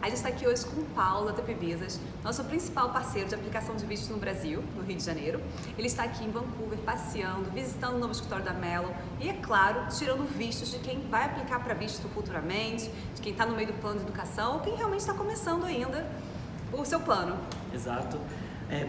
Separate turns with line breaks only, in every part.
A gente está aqui hoje com o Paulo da TP Visas, nosso principal parceiro de aplicação de vistos no Brasil, no Rio de Janeiro. Ele está aqui em Vancouver, passeando, visitando o novo escritório da Melon e, é claro, tirando vistos de quem vai aplicar para visto futuramente, de quem está no meio do plano de educação ou quem realmente está começando ainda o seu plano.
Exato.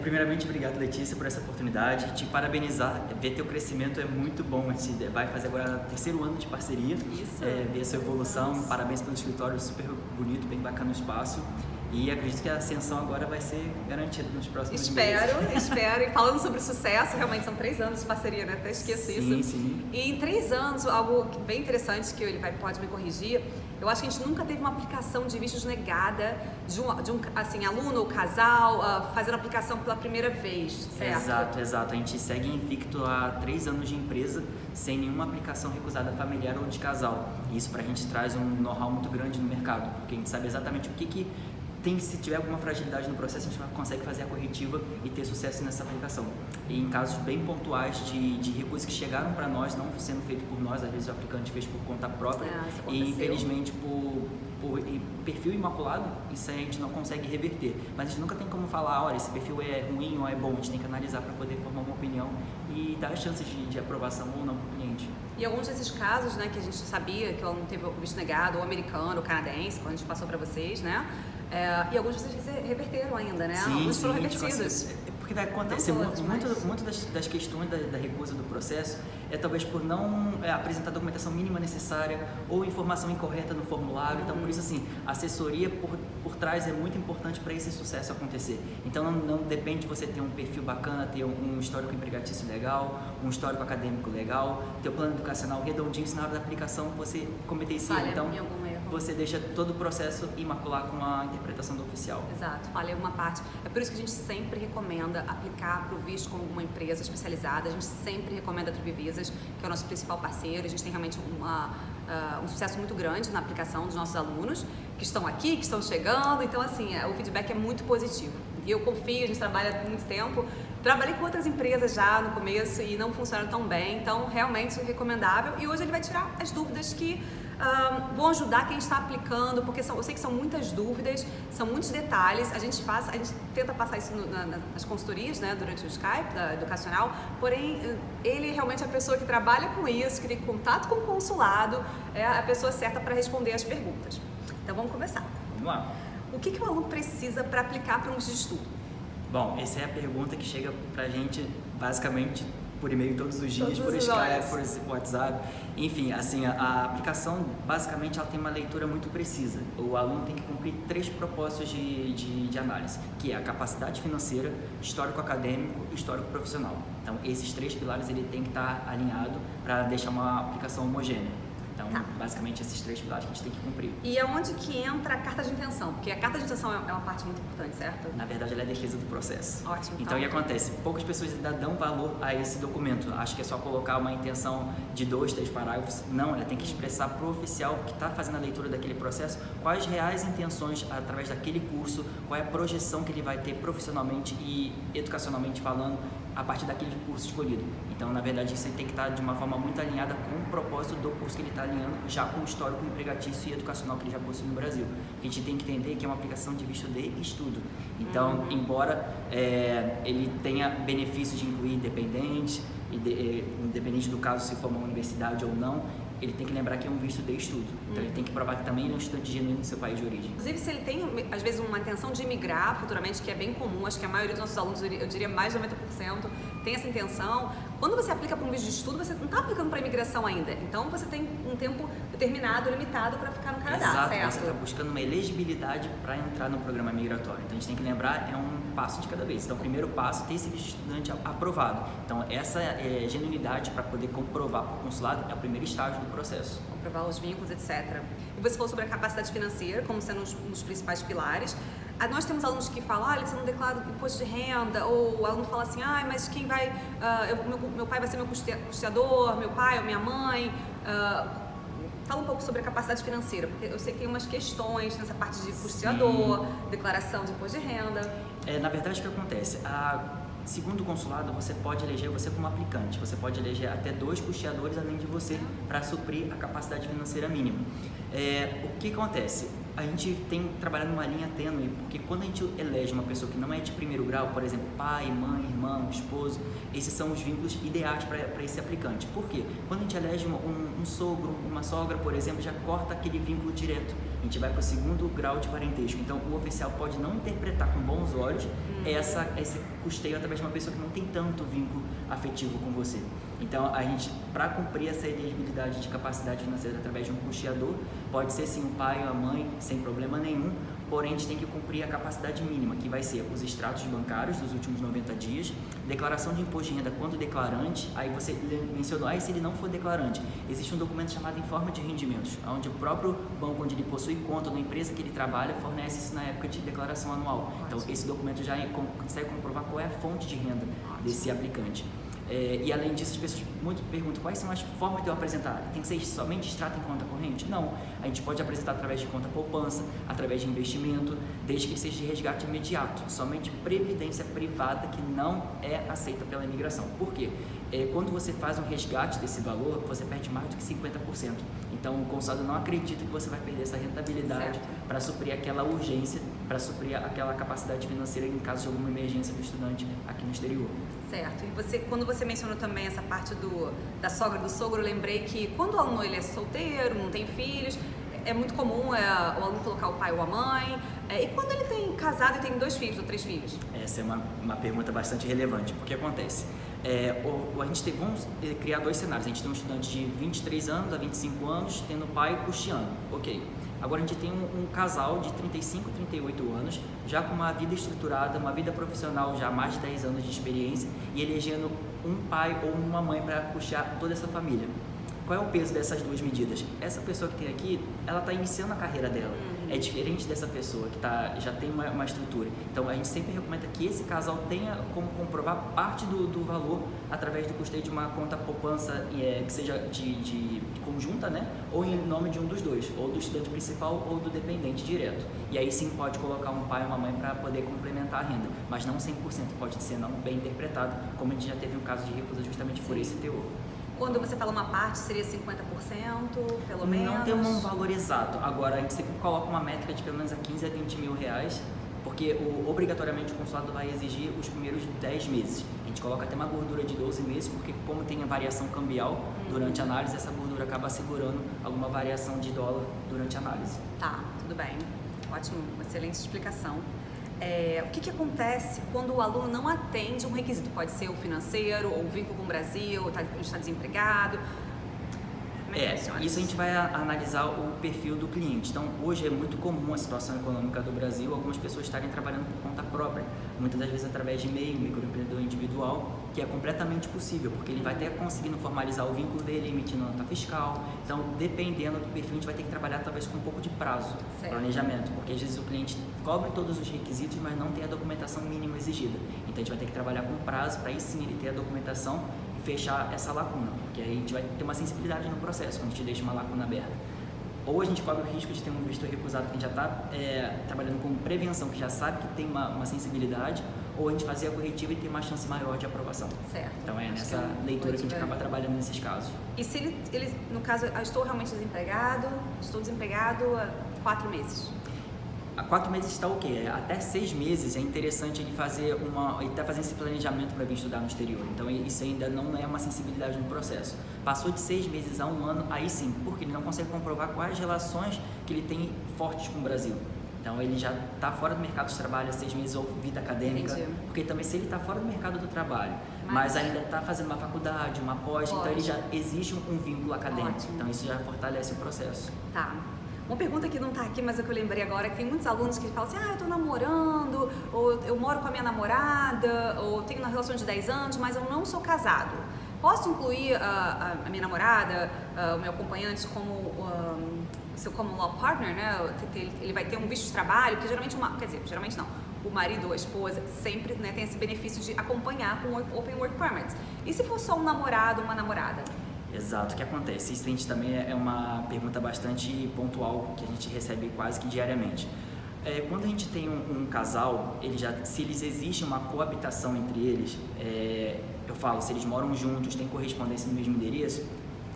Primeiramente, obrigado, Letícia, por essa oportunidade. Te parabenizar, ver teu crescimento é muito bom. A gente vai fazer agora o terceiro ano de parceria.
Isso.
Ver a sua evolução.
Nossa.
Parabéns pelo escritório, super bonito, bem bacana o espaço. E acredito que a ascensão agora vai ser garantida nos próximos meses.
Espero. E falando sobre sucesso, realmente são 3 anos de parceria, né? Até esqueço isso.
Sim.
E em 3 anos, algo bem interessante que ele pode me corrigir, eu acho que a gente nunca teve uma aplicação de vistos negada de um assim, aluno ou casal fazendo a aplicação pela primeira vez, certo?
Exato. A gente segue invicto há 3 anos de empresa sem nenhuma aplicação recusada familiar ou de casal. E isso pra gente traz um know-how muito grande no mercado, porque a gente sabe exatamente o que tem, se tiver alguma fragilidade no processo, a gente consegue fazer a corretiva e ter sucesso nessa aplicação. E em casos bem pontuais de recursos que chegaram para nós, não sendo feito por nós, às vezes o aplicante fez por conta própria, e infelizmente por perfil imaculado, isso aí a gente não consegue reverter. Mas a gente nunca tem como falar, olha, esse perfil é ruim ou é bom, a gente tem que analisar para poder formar uma opinião e dar chances de aprovação ou não para o cliente.
E alguns desses casos, né, que a gente sabia que o aluno teve o visto negado, ou americano, ou canadense, quando a gente passou para vocês, né? E alguns vocês reverteram ainda, né? Alguns foram revertidos.
Porque vai acontecer muito das questões da recusa do processo é talvez por não apresentar a documentação mínima necessária ou informação incorreta no formulário. Então, por isso, assim, a assessoria por trás é muito importante para esse sucesso acontecer. Então, não depende de você ter um perfil bacana, ter um histórico empregatício legal, um histórico acadêmico legal, ter o plano educacional redondinho, se na hora da aplicação você cometer esse erro. Então, você deixa todo o processo imacular com a interpretação do oficial.
Exato, falha alguma parte. É por isso que a gente sempre recomenda aplicar para o visto com alguma empresa especializada. A gente sempre recomenda a TP Visas, que é o nosso principal parceiro. A gente tem realmente um sucesso muito grande na aplicação dos nossos alunos que estão aqui, que estão chegando. Então, assim, o feedback é muito positivo. E eu confio, a gente trabalha há muito tempo. Trabalhei com outras empresas já no começo e não funcionaram tão bem. Então, realmente recomendável. E hoje ele vai tirar as dúvidas que vão ajudar quem está aplicando, porque eu sei que são muitas dúvidas, são muitos detalhes. A gente tenta passar isso nas consultorias, né, durante o Skype educacional, porém ele realmente é a pessoa que trabalha com isso, que tem contato com o consulado, é a pessoa certa para responder as perguntas. Então vamos começar.
Vamos lá.
O que o aluno precisa para aplicar para um visto de estudo?
Bom, essa é a pergunta que chega pra gente basicamente por e-mail todos os dias, por Skype, por WhatsApp. Enfim, assim, a aplicação, basicamente, ela tem uma leitura muito precisa. O aluno tem que cumprir 3 propósitos de análise, que é a capacidade financeira, histórico acadêmico e histórico profissional. Então, esses 3 pilares, ele tem que estar alinhado para deixar uma aplicação homogênea. Então, basicamente, esses 3 pilares que a gente tem que cumprir.
E é onde que entra a carta de intenção? Porque a carta de intenção é uma parte muito importante, certo?
Na verdade, ela é a defesa do processo.
Ótimo.
Então, o que acontece? Poucas pessoas ainda dão valor a esse documento. Acho que é só colocar uma intenção de 2, 3 parágrafos. Não, ela tem que expressar para o oficial que está fazendo a leitura daquele processo quais reais intenções através daquele curso, qual é a projeção que ele vai ter profissionalmente e educacionalmente falando a partir daquele curso escolhido. Então, na verdade, isso tem que estar de uma forma muito alinhada com o propósito do curso que ele está alinhando, já com o histórico empregatício e educacional que ele já possui no Brasil. A gente tem que entender que é uma aplicação de visto de estudo. Então, embora ele tenha benefício de incluir independente do caso se for uma universidade ou não, ele tem que lembrar que é um visto de estudo. Então, ele tem que provar que também ele é um estudante genuíno no seu país de origem.
Inclusive, se ele tem, às vezes, uma intenção de imigrar futuramente, que é bem comum, acho que a maioria dos nossos alunos, eu diria mais de 90%, tem essa intenção. Quando você aplica para um visto de estudo, você não está aplicando para imigração ainda. Então, você tem um tempo determinado, limitado para ficar no Canadá,
Exato,
certo?
Você está buscando uma elegibilidade para entrar no programa migratório. Então, a gente tem que lembrar, é um passo de cada vez. Então, o primeiro passo é ter esse visto de estudante aprovado. Então, essa genuinidade para poder comprovar para o consulado é o primeiro estágio do processo.
Comprovar os vínculos, etc. E você falou sobre a capacidade financeira, como sendo um dos principais pilares. Nós temos alunos que falam, você não declara imposto de renda, ou o aluno fala assim, mas quem vai, meu pai vai ser meu custeador, meu pai ou minha mãe. Fala um pouco sobre a capacidade financeira, porque eu sei que tem umas questões nessa parte de custeador, declaração de imposto de renda.
Na verdade, o que acontece? Segundo o consulado, você pode eleger você como aplicante, você pode eleger até 2 custeadores além de você para suprir a capacidade financeira mínima. O que acontece? A gente tem trabalhado numa linha tênue, porque quando a gente elege uma pessoa que não é de primeiro grau, por exemplo, pai, mãe, irmão, esposo, esses são os vínculos ideais para esse aplicante. Por quê? Quando a gente elege um sogro, uma sogra, por exemplo, já corta aquele vínculo direto. A gente vai para o segundo grau de parentesco. Então, o oficial pode não interpretar com bons olhos esse custeio através de uma pessoa que não tem tanto vínculo afetivo com você. Então, a gente, para cumprir essa elegibilidade de capacidade financeira através de um custeador, pode ser sim o pai ou a mãe, sem problema nenhum, porém a gente tem que cumprir a capacidade mínima, que vai ser os extratos bancários dos últimos 90 dias, declaração de imposto de renda quando declarante. Aí você mencionou, se ele não for declarante, existe um documento chamado Informe de Rendimentos, onde o próprio banco onde ele possui conta na empresa que ele trabalha fornece isso na época de declaração anual. Então, esse documento já consegue comprovar qual é a fonte de renda desse aplicante. E além disso, as pessoas muito perguntam quais são as formas de eu apresentar. Tem que ser somente extrato em conta corrente? Não. A gente pode apresentar através de conta poupança, através de investimento, desde que seja de resgate imediato. Somente previdência privada que não é aceita pela imigração. Por quê? Quando você faz um resgate desse valor, você perde mais do que 50%. Então, o consulado não acredita que você vai perder essa rentabilidade para suprir aquela urgência, para suprir aquela capacidade financeira em caso de alguma emergência do estudante aqui no exterior.
Certo. E quando você mencionou também essa parte da sogra, do sogro, eu lembrei que quando o aluno ele é solteiro, não tem filhos, é muito comum o aluno colocar o pai ou a mãe. E quando ele tem casado e tem 2 filhos ou 3 filhos?
Essa é uma pergunta bastante relevante, porque acontece. Vamos criar 2 cenários. A gente tem um estudante de 23 anos a 25 anos, tendo pai custeando. Ok. Agora a gente tem um casal de 35, 38 anos, já com uma vida estruturada, uma vida profissional já há mais de 10 anos de experiência e elegendo um pai ou uma mãe para custear toda essa família. Qual é o peso dessas 2 medidas? Essa pessoa que tem aqui, ela está iniciando a carreira dela. É diferente dessa pessoa que já tem uma estrutura. Então, a gente sempre recomenda que esse casal tenha como comprovar parte do valor através do custeio de uma conta poupança que seja de conjunta, né? Ou em nome de um dos dois, ou do estudante principal ou do dependente direto. E aí sim pode colocar um pai ou uma mãe para poder complementar a renda, mas não 100%, pode ser não bem interpretado, como a gente já teve um caso de recusa justamente por esse teor.
Quando você fala uma parte, seria 50%, pelo menos?
Não tem um valor exato. Agora, a gente sempre coloca uma métrica de pelo menos a 15 a 20 mil reais, porque obrigatoriamente o consulado vai exigir os primeiros 10 meses. A gente coloca até uma gordura de 12 meses, porque como tem a variação cambial durante a análise, essa gordura acaba segurando alguma variação de dólar durante a análise.
Tá, tudo bem. Ótimo, excelente explicação. O que acontece quando o aluno não atende um requisito? Pode ser o financeiro, ou o vínculo com o Brasil, ou está desempregado. Como é que funciona
isso a gente vai analisar o perfil do cliente. Então, hoje é muito comum a situação econômica do Brasil, algumas pessoas estarem trabalhando por conta própria, muitas das vezes através de MEI, microempreendedor individual, que é completamente possível, porque ele vai até conseguindo formalizar o vínculo dele, emitindo nota fiscal. Então, dependendo do perfil, a gente vai ter que trabalhar talvez com um pouco de prazo, planejamento, porque às vezes o cliente cobre todos os requisitos, mas não tem a documentação mínima exigida. Então, a gente vai ter que trabalhar com prazo para aí sim ele ter a documentação fechar essa lacuna, porque aí a gente vai ter uma sensibilidade no processo quando a gente deixa uma lacuna aberta. Ou a gente cobre o risco de ter um visto recusado que a gente já está trabalhando com prevenção, que já sabe que tem uma sensibilidade, ou a gente fazer a corretiva e ter uma chance maior de aprovação.
Certo.
Então é nessa leitura que a gente acaba trabalhando nesses casos.
E se ele no caso, estou realmente desempregado, há 4 meses?
Há 4 meses está ok. Até 6 meses é interessante ele fazer ele está fazendo esse planejamento para vir estudar no exterior. Então isso ainda não é uma sensibilidade no processo. Passou de 6 meses a 1 ano, aí sim, porque ele não consegue comprovar quais relações que ele tem fortes com o Brasil. Então ele já está fora do mercado de trabalho há 6 meses ou vida acadêmica. Entendi. Porque também se ele está fora do mercado do trabalho, mas ainda está fazendo uma faculdade, uma pós, então ele já existe um vínculo acadêmico. Ótimo. Então isso já fortalece o processo.
Tá. Uma pergunta que não está aqui, mas é que eu lembrei agora, que tem muitos alunos que falam assim, eu estou namorando, ou eu moro com a minha namorada, ou tenho uma relação de 10 anos, mas eu não sou casado. Posso incluir a minha namorada, o meu acompanhante como law partner, né? Ele vai ter um visto de trabalho, que geralmente, geralmente não, o marido ou a esposa sempre, né, tem esse benefício de acompanhar com o Open Work Permit. E se for só um namorado ou uma namorada?
Exato, o que acontece? Isso a gente também é uma pergunta bastante pontual que a gente recebe quase que diariamente. Quando a gente tem um casal, se eles existe uma coabitação entre eles, eu falo, se eles moram juntos, têm correspondência no mesmo endereço,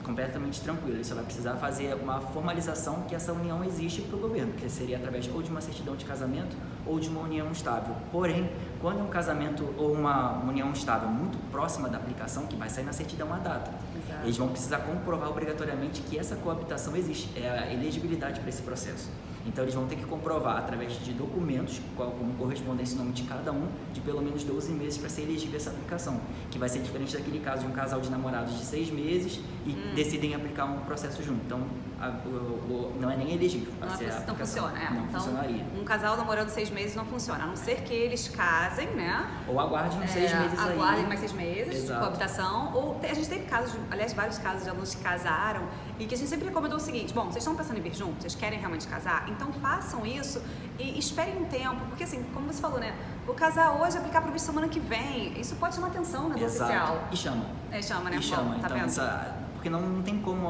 completamente tranquilo. Ele só vai precisar fazer uma formalização que essa união existe para o governo, que seria através ou de uma certidão de casamento ou de uma união estável. Porém, quando é um casamento ou uma união estável muito próxima da aplicação, que vai sair na certidão a data,
Exato.
eles vão precisar comprovar obrigatoriamente que essa coabitação existe, é a elegibilidade para esse processo. Então eles vão ter que comprovar através de documentos, como correspondência o nome de cada um, de pelo menos 12 meses para ser elegível essa aplicação, que vai ser diferente daquele caso de um casal de namorados de 6 meses e decidem aplicar um processo junto. Então não é nem elegível.
Não funciona,
Não
então,
funcionaria.
Um casal namorando 6 meses não funciona, a não ser que eles casem, né?
Ou aguardem uns 6 meses aí.
Aguardem mais 6 meses de
Exato.
coabitação. Ou a gente teve casos, aliás, vários casos de alunos que casaram e que a gente sempre recomendou o seguinte: bom, vocês estão pensando em vir juntos, vocês querem realmente casar? Então façam isso e esperem um tempo, porque assim, como você falou, né? Vou casar hoje, aplicar para o visto semana que vem, isso pode chamar atenção, né, do
Exato.
oficial.
E chama.
Chama, né?
E chama.
Bom, tá
Então,
vendo?
porque não tem como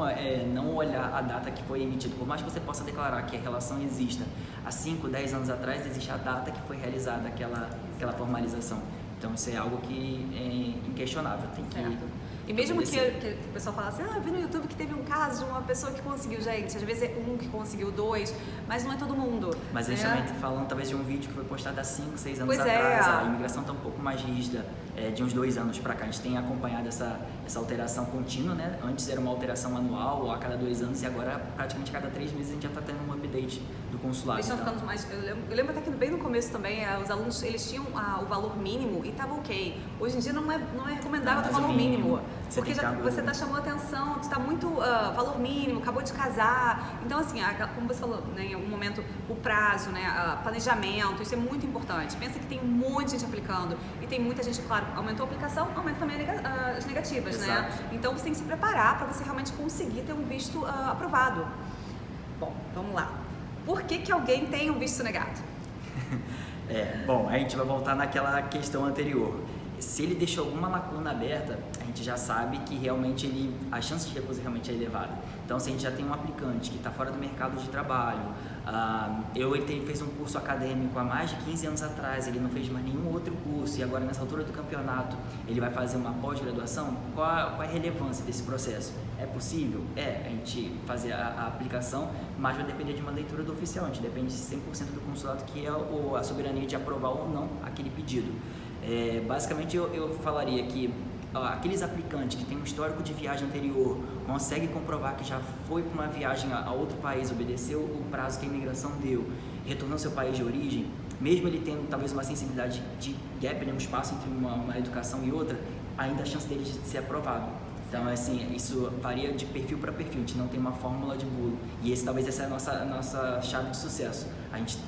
não olhar a data que foi emitida. Por mais que você possa declarar que a relação exista há 5, 10 anos atrás, existe a data que foi realizada aquela formalização. Então isso é algo que é inquestionável. Tem que
Certo. E mesmo que o pessoal fala assim, vi no YouTube que teve um caso de uma pessoa que conseguiu, gente, às vezes é um que conseguiu, 2, mas não é todo mundo.
Mas eles também estão falando talvez de um vídeo que foi postado há 5, 6 anos
Pois é.
atrás. A imigração está um pouco mais rígida, de uns 2 anos para cá. A gente tem acompanhado essa alteração contínua, né? Antes era uma alteração anual ou a cada 2 anos e agora praticamente a cada 3 meses a gente já está tendo um update do consulado.
Eles estão ficando mais... Eu lembro até que bem no começo também, os alunos, eles tinham o valor mínimo e estava ok. Hoje em dia não é recomendável ter valor mínimo. Porque você está chamando atenção, você está muito valor mínimo, acabou de casar. Então, assim, como você falou, né, em algum momento, o prazo, né, planejamento, isso é muito importante. Pensa que tem um monte de gente aplicando e tem muita gente, claro, aumentou a aplicação, aumenta também as negativas,
Exato.
né? Então, você tem que se preparar para você realmente conseguir ter um visto aprovado. Bom, vamos lá. Por que alguém tem um visto negado?
Bom, a gente vai voltar naquela questão anterior. Se ele deixou alguma lacuna aberta, a gente já sabe que realmente a chance de recusa realmente é elevada. Então, se a gente já tem um aplicante que está fora do mercado de trabalho, ele fez um curso acadêmico há mais de 15 anos atrás, ele não fez mais nenhum outro curso e agora nessa altura do campeonato ele vai fazer uma pós-graduação, qual é a relevância desse processo? É possível? A gente fazer a aplicação, mas vai depender de uma leitura do oficial, a gente depende 100% do consulado, que é a soberania de aprovar ou não aquele pedido. Basicamente eu falaria que aqueles aplicantes que têm um histórico de viagem anterior, conseguem comprovar que já foi para uma viagem a outro país, obedeceu o prazo que a imigração deu, retornou ao seu país de origem, mesmo ele tendo talvez uma sensibilidade de gap, um espaço entre uma educação e outra, ainda a chance dele de ser aprovado. Então, assim, isso varia de perfil para perfil, a gente não tem uma fórmula de bolo. E talvez essa é a nossa chave de sucesso. A gente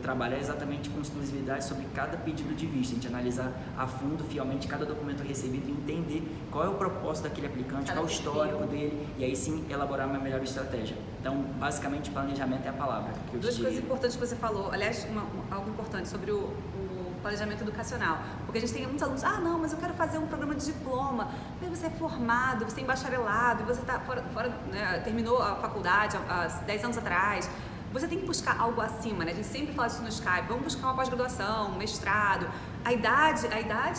trabalha exatamente com exclusividade sobre cada pedido de visto, a gente analisar a fundo, fielmente, cada documento recebido e entender qual é o propósito daquele aplicante, qual é o histórico dele, e aí sim elaborar uma melhor estratégia. Então, basicamente, planejamento é a palavra que eu te diria.
2 coisas importantes que você falou, aliás, algo importante sobre o planejamento educacional, porque a gente tem muitos alunos, não, mas eu quero fazer um programa de diploma, mas você é formado, você é bacharelado, você está fora, né, terminou a faculdade há 10 anos atrás, você tem que buscar algo acima, né? A gente sempre fala isso no Skype, vamos buscar uma pós-graduação, um mestrado, a idade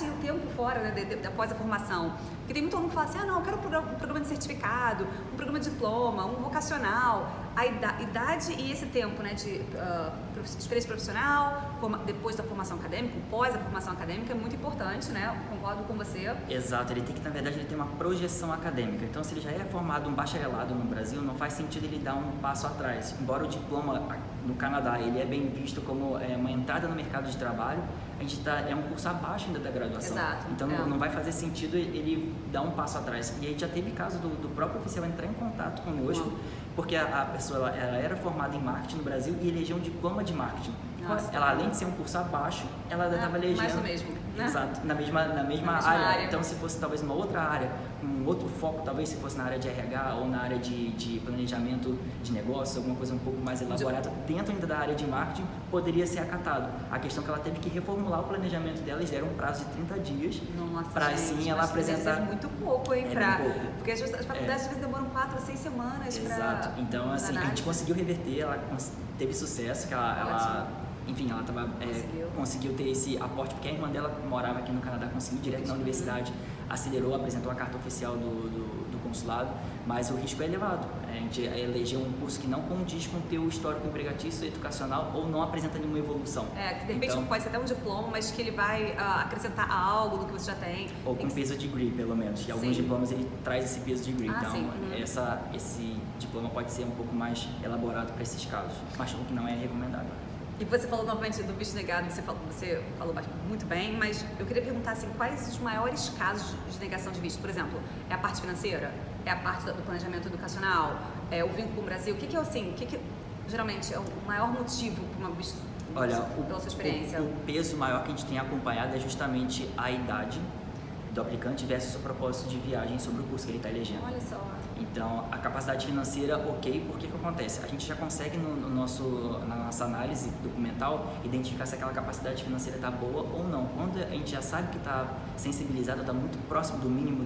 e o tempo fora, né, após a formação. Porque tem muito aluno que fala assim, não, eu quero um programa de certificado, um programa de diploma, um vocacional. A idade e esse tempo, né, de experiência profissional, depois da formação acadêmica, pós a formação acadêmica, é muito importante, né? Eu concordo com você.
Exato, ele tem que, na verdade, ele tem uma projeção acadêmica. Então, se ele já é formado um bacharelado no Brasil, não faz sentido ele dar um passo atrás. Embora o diploma no Canadá ele é bem visto como uma entrada no mercado de trabalho, a gente é um curso abaixo ainda da graduação.
Exato.
Então não vai fazer sentido ele dar um passo atrás. E a gente já teve caso do próprio oficial entrar em contato conosco, porque a pessoa ela era formada em marketing no Brasil e elegeu um diploma de marketing.
Nossa,
ela, além de ser um curso abaixo, ela estava elegendo...
Mais do mesmo, né?
Exato, na mesma área. Então, se fosse talvez uma outra área, um outro foco, talvez se fosse na área de RH ou na área de planejamento de negócio, alguma coisa um pouco mais elaborada, dentro ainda da área de marketing, poderia ser acatado. A questão é que ela teve que reformular o planejamento dela, eles deram um prazo de 30 dias para assim ela apresentar...
É muito pouco, hein? Porque as faculdades às vezes demoram 4 a 6 semanas para...
Exato. Então, assim, a gente conseguiu reverter, ela teve sucesso, que ela conseguiu ter esse aporte, porque a irmã dela morava aqui no Canadá, conseguiu direto na universidade acelerou, apresentou a carta oficial do consulado, mas o risco é elevado. A gente elegeu um curso que não condiz com o teu histórico empregatício educacional ou não apresenta nenhuma evolução.
Que de repente
então,
pode ser até um diploma, mas que ele vai acrescentar algo do que você já tem.
Ou com peso de degree, pelo menos. E alguns diplomas ele traz esse peso de degree. Então,
sim.
Esse diploma pode ser um pouco mais elaborado para esses casos, mas o que não é recomendável.
E você falou novamente do visto negado, você falou muito bem, mas eu queria perguntar assim, quais os maiores casos de negação de visto? Por exemplo, é a parte financeira? É a parte do planejamento educacional? É o vínculo com o Brasil? O que é assim, geralmente é o maior motivo para uma visto?
Olha,
pela sua experiência?
O peso maior que a gente tem acompanhado é justamente a idade do aplicante versus o propósito de viagem sobre o curso que ele está elegendo.
Olha só.
Então, a capacidade financeira, ok, porque que acontece? A gente já consegue na nossa análise documental identificar se aquela capacidade financeira está boa ou não. Quando a gente já sabe que está sensibilizado, está muito próximo do mínimo,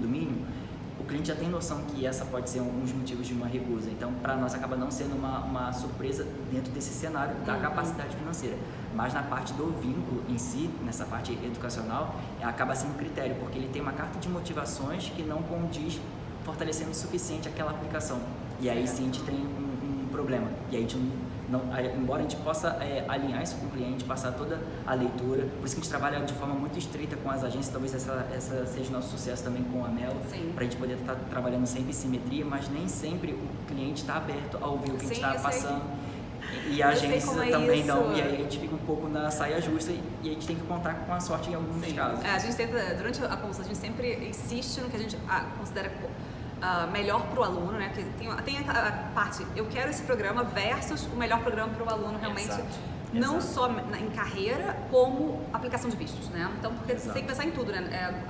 o cliente já tem noção que essa pode ser um dos motivos de uma recusa. Então, para nós acaba não sendo uma surpresa dentro desse cenário da capacidade financeira. Mas na parte do vínculo em si, nessa parte educacional, acaba sendo critério, porque ele tem uma carta de motivações que não condiz fortalecendo o suficiente aquela aplicação. E aí sim a gente tem um problema. E aí a gente embora a gente possa alinhar isso com o cliente, passar toda a leitura, por isso que a gente trabalha de forma muito estreita com as agências, talvez essa seja o nosso sucesso também com a Melo, para a gente poder estar trabalhando sempre em simetria, mas nem sempre o cliente está aberto a ouvir o que a gente está passando. E a agência também não, e aí a gente fica um pouco na saia justa e a gente tem que contar com a sorte em alguns casos.
A gente tenta, durante a consulta, a gente sempre insiste no que a gente considera melhor para o aluno, né? Porque tem a parte, eu quero esse programa versus o melhor programa para o aluno realmente, não só em carreira, como aplicação de vistos, né? Então, porque você tem que pensar em tudo, né?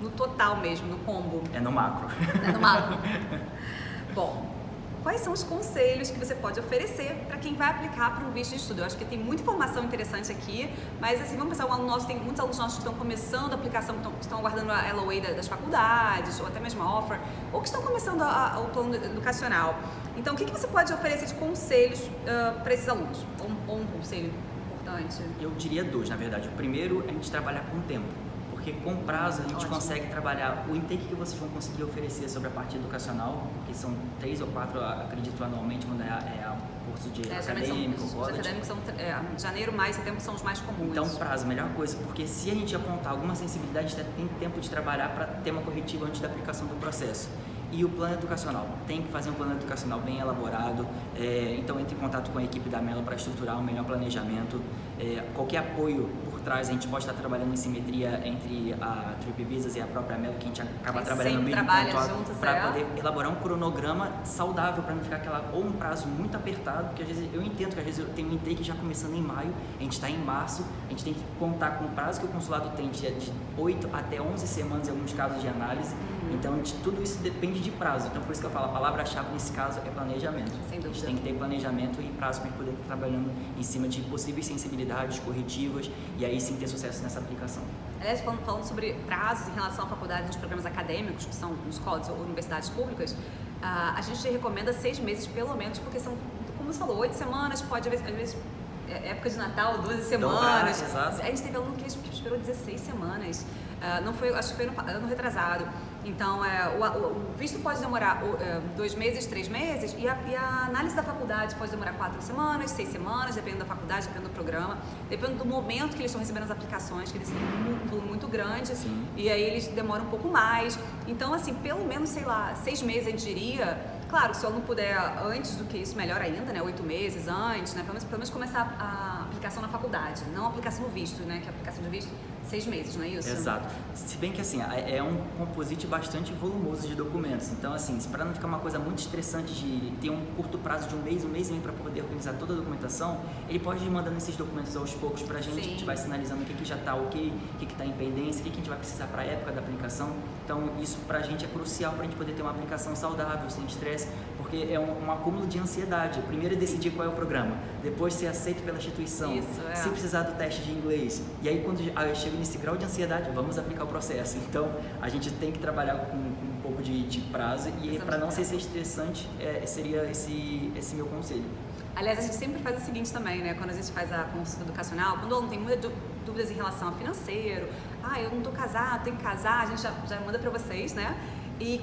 No total mesmo, no combo.
É no macro.
É no macro. Bom, quais são os conselhos que você pode oferecer para quem vai aplicar para um visto de estudo? Eu acho que tem muita informação interessante aqui, mas assim, vamos pensar, tem muitos alunos nossos que estão começando a aplicação, estão aguardando a LOA das faculdades, ou até mesmo a offer, ou que estão começando o plano educacional. Então, o que você pode oferecer de conselhos para esses alunos? Ou um conselho importante?
Eu diria 2, na verdade. O primeiro é a gente trabalhar com o tempo. Porque com prazo a gente consegue trabalhar o intake que vocês vão conseguir oferecer sobre a parte educacional, que são 3 ou 4, acredito, anualmente, quando é um curso de acadêmico,
os acadêmicos são janeiro, maio, setembro são os mais comuns.
Então, prazo, melhor coisa, porque se a gente apontar alguma sensibilidade, a gente tem tempo de trabalhar para ter uma corretiva antes da aplicação do processo. E o plano educacional, tem que fazer um plano educacional bem elaborado, então entre em contato com a equipe da Melo para estruturar um melhor planejamento, qualquer apoio por trás, a gente pode estar trabalhando em simetria entre a Trip Visas e a própria Melo, que a gente acaba trabalhando no mesmo ponto para poder elaborar um cronograma saudável, para não ficar ou um prazo muito apertado, porque às vezes eu entendo que às vezes eu tenho um intake já começando em maio, a gente está em março, a gente tem que contar com o prazo que o consulado tem de 8 até 11 semanas em alguns casos de análise. Então, tudo isso depende de prazo. Então, por isso que eu falo, a palavra-chave nesse caso é planejamento.
Sem dúvida.
A gente tem que ter planejamento e prazo para poder estar trabalhando em cima de possíveis sensibilidades corretivas e aí sim ter sucesso nessa aplicação.
Aliás, falando sobre prazos em relação à faculdade nos programas acadêmicos, que são nos colleges ou universidades públicas, a gente recomenda 6 meses pelo menos, porque são, como você falou, 8 semanas, pode às vezes época de Natal, 12 semanas.
Exato.
A gente teve aluno que esperou 16 semanas. Não foi, acho que foi ano retrasado. Então, o visto pode demorar 2 meses, 3 meses, e a análise da faculdade pode demorar 4 semanas, 6 semanas, dependendo da faculdade, dependendo do programa, dependendo do momento que eles estão recebendo as aplicações, que eles têm um volume muito grande, e aí eles demoram um pouco mais. Então, assim, pelo menos, 6 meses, a gente diria. Claro, se o aluno puder antes do que isso, melhor ainda, né? 8 meses antes, né? Pelo menos começar a aplicação na faculdade, não a aplicação do visto, né? Que a aplicação do visto, 6 meses, não é isso?
Exato. Se bem que, assim, é um composite bastante volumoso de documentos. Então, assim, para não ficar uma coisa muito estressante de ter um curto prazo de um mês e meio para poder organizar toda a documentação, ele pode ir mandando esses documentos aos poucos para a gente, a gente vai sinalizando o que já está ok, o que está em pendência, o que a gente vai precisar para a época da aplicação. Então, isso para a gente é crucial para a gente poder ter uma aplicação saudável, sem estresse, porque é um acúmulo de ansiedade. Primeiro é decidir qual é o programa, depois ser aceito pela instituição, se precisar do teste de inglês. E aí, quando eu chego nesse grau de ansiedade, vamos aplicar o processo. Então, a gente tem que trabalhar com um pouco de prazo e para não ser estressante, seria esse meu conselho.
Aliás, a gente sempre faz o seguinte também, né? Quando a gente faz a consulta educacional, quando o aluno tem muita dúvidas em relação a financeiro, eu não estou casado, tenho que casar, a gente já manda para vocês, né? E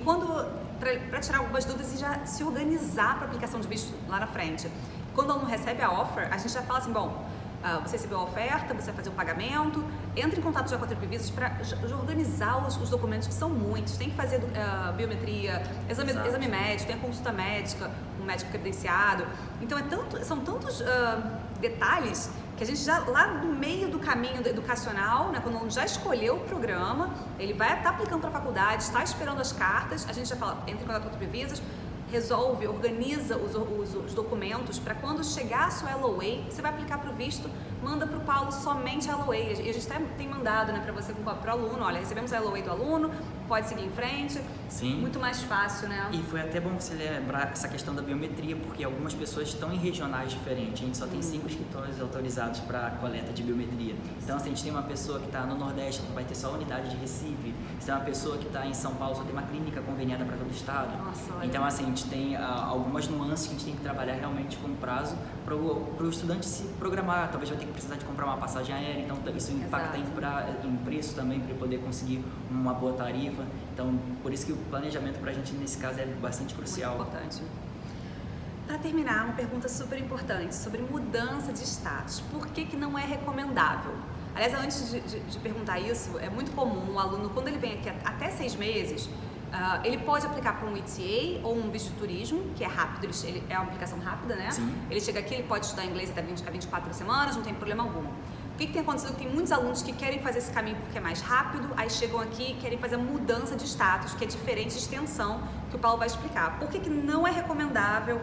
para tirar algumas dúvidas e já se organizar para a aplicação de visto lá na frente. Quando o aluno recebe a offer, a gente já fala assim, bom, você recebeu a oferta, você vai fazer o pagamento, entre em contato já com a TripVisas para organizar os documentos, que são muitos. Tem que fazer biometria, exame médico, tem a consulta médica, um médico credenciado. Então são tantos detalhes que a gente já, lá no meio do caminho educacional, né, quando o aluno já escolheu o programa, ele vai estar aplicando para a faculdade, está esperando as cartas, a gente já fala, entre em contato com a TripVisas, resolve, organiza os documentos para quando chegar a sua LOA, você vai aplicar para o visto, manda para o Paulo somente a LOA. E a gente até tem mandado, né, para você, para o aluno, olha, recebemos a LOA do aluno, pode seguir em frente.
Sim.
Muito mais fácil, né?
E foi até bom você lembrar essa questão da biometria, porque algumas pessoas estão em regionais diferentes. A gente só tem 5 escritórios autorizados para coleta de biometria. Então, se a gente tem uma pessoa que está no Nordeste, ela vai ter só a unidade de Recife. Se tem uma pessoa que está em São Paulo, só tem uma clínica conveniada para todo o estado.
Nossa, olha.
Então, assim, a gente tem algumas nuances que a gente tem que trabalhar realmente com prazo para o estudante se programar. Talvez vai ter que precisar de comprar uma passagem aérea, então isso impacta em preço também para ele poder conseguir uma boa tarifa. Então, por isso que o planejamento para a gente nesse caso é bastante crucial.
Muito importante. Para terminar, uma pergunta super importante sobre mudança de status. Por que não é recomendável? Aliás, antes de perguntar isso, é muito comum o aluno, quando ele vem aqui até 6 meses, ele pode aplicar para um ETA ou um visto de turismo, que é rápido, é uma aplicação rápida, né?
Sim.
Ele chega aqui, ele pode estudar inglês até 24 semanas, não tem problema algum. O que tem acontecido? Tem muitos alunos que querem fazer esse caminho porque é mais rápido, aí chegam aqui e querem fazer a mudança de status, que é diferente de extensão, que o Paulo vai explicar. Por que não é recomendável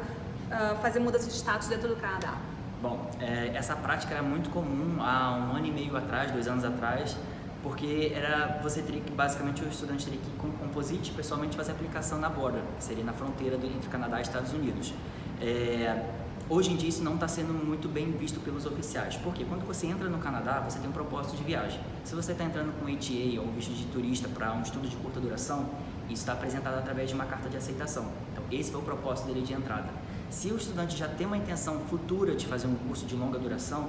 fazer mudança de status dentro do Canadá?
Bom, essa prática era muito comum há 1 ano e meio atrás, 2 anos atrás, porque você teria que, basicamente, o estudante teria que ir com o Composite, pessoalmente fazer a aplicação na border, que seria na fronteira entre Canadá e Estados Unidos. Hoje em dia isso não está sendo muito bem visto pelos oficiais, porque quando você entra no Canadá, você tem um propósito de viagem. Se você está entrando com ETA ou visto de turista para um estudo de curta duração, isso está apresentado através de uma carta de aceitação. Então esse foi o propósito dele de entrada. Se o estudante já tem uma intenção futura de fazer um curso de longa duração,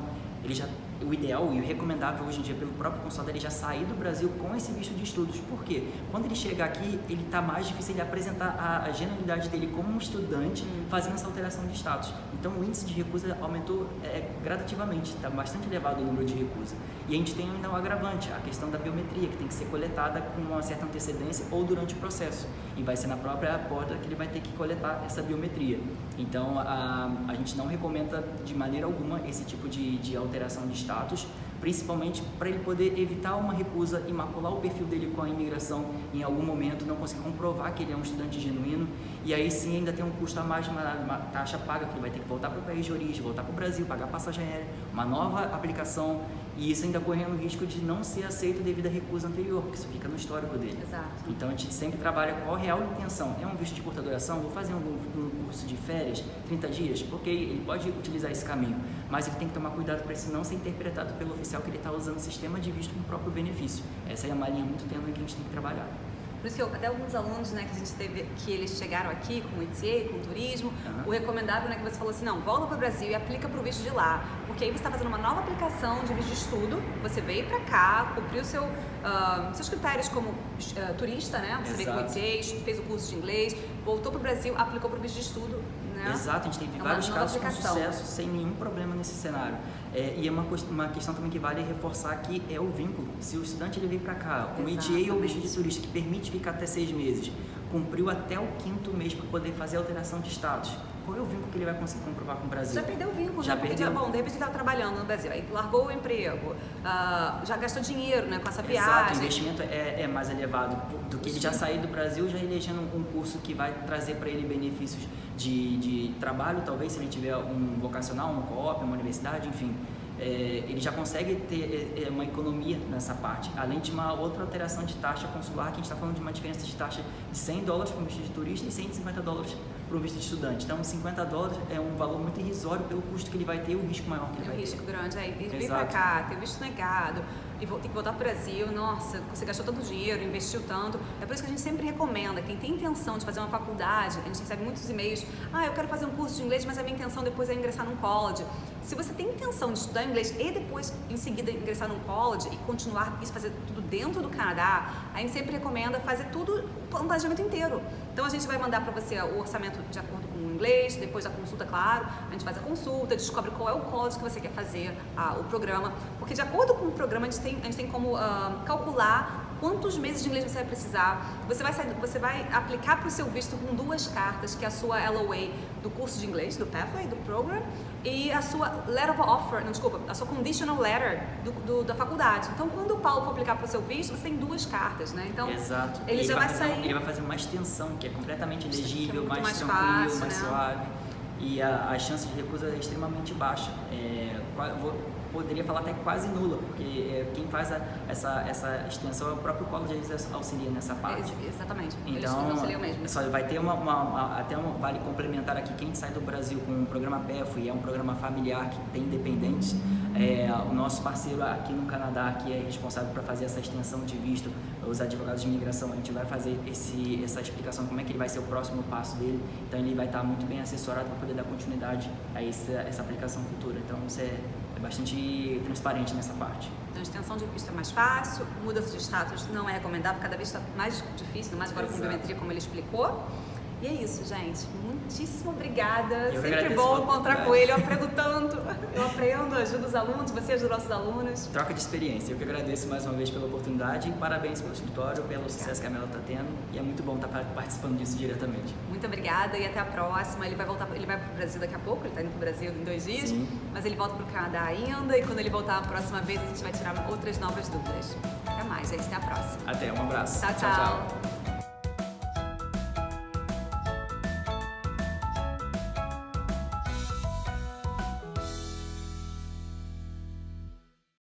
o ideal e o recomendável hoje em dia pelo próprio consulado é ele já sair do Brasil com esse visto de estudos. Por quê? Quando ele chega aqui, ele está mais difícil de apresentar a genuinidade dele como um estudante fazendo essa alteração de status. Então o índice de recusa aumentou gradativamente, está bastante elevado o número de recusa. E a gente tem ainda um agravante, a questão da biometria, que tem que ser coletada com uma certa antecedência ou durante o processo. E vai ser na própria porta que ele vai ter que coletar essa biometria. Então a gente não recomenda de maneira alguma esse tipo de alteração de status, principalmente para ele poder evitar uma recusa e macular o perfil dele com a imigração em algum momento, não conseguir comprovar que ele é um estudante genuíno, e aí sim ainda tem um custo a mais, uma taxa paga, que ele vai ter que voltar para o país de origem, voltar para o Brasil, pagar passagem aérea, uma nova aplicação, e isso ainda correndo o risco de não ser aceito devido à recusa anterior, porque isso fica no histórico dele.
Exato.
Então a gente sempre trabalha qual a real intenção. É um visto de curta duração? Vou fazer um curso de férias, 30 dias? Ok, ele pode utilizar esse caminho, mas ele tem que tomar cuidado para isso não ser interpretado pelo oficial que ele está usando o sistema de visto com o próprio benefício. Essa é uma linha muito tênue que a gente tem que trabalhar.
Por isso que até alguns alunos, né, que a gente teve, que eles chegaram aqui com o ETA, com o turismo, o recomendável, né, que você falou assim, não, volta para o Brasil e aplica para o visto de lá, porque aí você está fazendo uma nova aplicação de visto de estudo, você veio para cá, cumpriu seus critérios como turista, né, você veio com o ETA, fez o curso de inglês, voltou para o Brasil, aplicou para o visto de estudo, né?
Exato, a gente teve vários casos com sucesso, sem nenhum problema nesse cenário. E é uma questão também que vale reforçar aqui é o vínculo. Se o estudante ele veio para cá, com ETA ou visto de turista que permite ficar até 6 meses, cumpriu até o 5º mês para poder fazer a alteração de status, qual é o vínculo que ele vai conseguir comprovar com o Brasil?
Já perdeu o vínculo,
já
né?
perdeu.
Bom, de repente ele estava trabalhando no Brasil, aí largou o emprego, já gastou dinheiro, né, com essa viagem.
Exato, o investimento é mais elevado do que ele já sair do Brasil, já elegendo um curso que vai trazer para ele benefícios de trabalho, talvez se ele tiver um vocacional, um co-op, uma universidade, enfim. Ele já consegue ter uma economia nessa parte, além de uma outra alteração de taxa consular, que a gente está falando de uma diferença de taxa de $100 para um visto de turista e $150 para um visto de estudante. Então, $50 é um valor muito irrisório pelo custo que ele vai ter e o risco maior que ele vai ter.
O risco grande, ele vir
Exato.
para cá, ter o visto negado, e tem que voltar para o Brasil, nossa, você gastou tanto dinheiro, investiu tanto. É por isso que a gente sempre recomenda, quem tem intenção de fazer uma faculdade, a gente recebe muitos e-mails, eu quero fazer um curso de inglês, mas a minha intenção depois é ingressar num college. Se você tem intenção de estudar inglês e depois, em seguida, ingressar num college e continuar isso, fazer tudo dentro do Canadá, a gente sempre recomenda fazer tudo, o planejamento inteiro. Então a gente vai mandar para você o orçamento de acordo com o inglês, depois da consulta, claro, a gente faz a consulta, descobre qual é o college que você quer fazer, o programa, porque de acordo com o programa a gente tem como calcular quantos meses de inglês você vai precisar. Você vai aplicar para o seu visto com 2 cartas, que é a sua LOA do curso de inglês, do Pathway, do program, e a sua letter of offer, a sua conditional letter da faculdade. Então, quando o Paulo for aplicar para o seu visto, você tem 2 cartas, né? Então,
exato.
Ele já vai sair.
Ele vai fazer uma extensão que é completamente legível,
que é
mais
muito
tranquilo,
fácil,
mais
né?
suave. E a chance de recusa é extremamente baixa. Poderia falar até quase nula, porque quem faz essa extensão é o próprio college, eles auxiliam nessa parte.
Exatamente,
então,
eles auxiliam mesmo.
Só vai ter até um vale complementar aqui, quem sai do Brasil com o programa PEFO, é um programa familiar que tem dependentes, o nosso parceiro aqui no Canadá, que é responsável para fazer essa extensão de visto, os advogados de imigração, a gente vai fazer essa explicação, como é que ele vai ser o próximo passo dele, então ele vai estar muito bem assessorado para poder dar continuidade a essa aplicação futura, então isso é bastante transparente nessa parte.
Então, a extensão de visto é mais fácil, mudança de status não é recomendável, cada vez está mais difícil, mais agora com biometria, como ele explicou. E é isso, gente. Muitíssimo obrigada. Sempre bom encontrar com ele. Eu aprendo tanto. Eu aprendo, ajudo os alunos, você ajuda os nossos alunos.
Troca de experiência. Eu que agradeço mais uma vez pela oportunidade e parabéns pelo escritório, pelo sucesso que a Mela está tendo. E é muito bom estar participando disso diretamente.
Muito obrigada e até a próxima. Ele vai para o Brasil daqui a pouco, ele está indo para o Brasil em 2 dias.
Sim.
Mas ele volta para o Canadá ainda e quando ele voltar a próxima vez a gente vai tirar outras novas dúvidas. Até mais, gente. Até a próxima.
Até, um abraço.
Tchau, tchau.